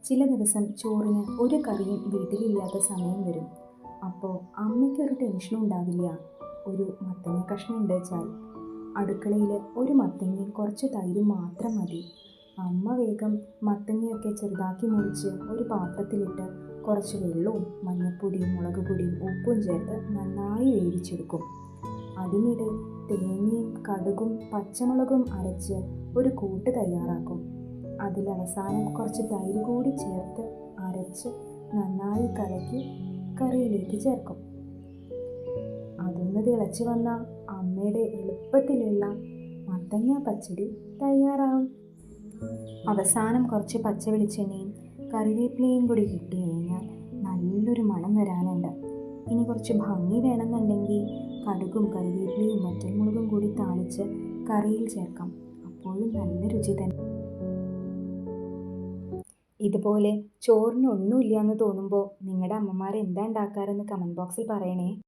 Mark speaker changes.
Speaker 1: ചില ദിവസം ചോറിന് ഒരു കറിയും വീട്ടിലില്ലാത്ത സമയം വരും. അപ്പോൾ അമ്മയ്ക്കൊരു ടെൻഷനും ഉണ്ടാവില്ല. ഒരു മത്തങ്ങ കഷ്ണം ഉണ്ട് വെച്ചാൽ അടുക്കളയിൽ ഒരു മത്തങ്ങയും കുറച്ച് തൈരും മാത്രം മതി. അമ്മ വേഗം മത്തങ്ങയൊക്കെ ചെറുതാക്കി മുറിച്ച് ഒരു പാത്രത്തിലിട്ട് കുറച്ച് വെള്ളവും മഞ്ഞൾപ്പൊടിയും മുളക് പൊടിയും ഉപ്പും ചേർത്ത് നന്നായി വേവിച്ചെടുക്കും. അതിനിടെ തേങ്ങയും കടുകും പച്ചമുളകും അരച്ച് ഒരു കൂട്ട് തയ്യാറാക്കും. അതിലവസാനം കുറച്ച് തൈര് കൂടി ചേർത്ത് അരച്ച് നന്നായി കലക്കി കറിയിലേക്ക് ചേർക്കും. അതൊന്ന് തിളച്ച് വന്ന അമ്മയുടെ എളുപ്പത്തിലുള്ള മത്തങ്ങ പച്ചടി തയ്യാറാവും. അവസാനം കുറച്ച് പച്ച വെളിച്ചെണ്ണയും കറിവേപ്പിലയും കൂടി കിട്ടി കഴിഞ്ഞാൽ നല്ലൊരു മണം വരാനുണ്ട്. ഇനി കുറച്ച് ഭംഗി വേണമെന്നുണ്ടെങ്കിൽ കടുകും കറിവേപ്പിലയും വറ്റൽമുളകും കൂടി താളിച്ച് കറിയിൽ ചേർക്കാം. അപ്പോഴും നല്ല രുചി തന്നെ. ഇതുപോലെ ചോറിന് ഒന്നുമില്ല എന്ന് തോന്നുമ്പോൾ നിങ്ങളുടെ അമ്മമാർ എന്താ ഉണ്ടാക്കാറെന്ന് കമൻറ്റ് ബോക്സിൽ പറയണേ.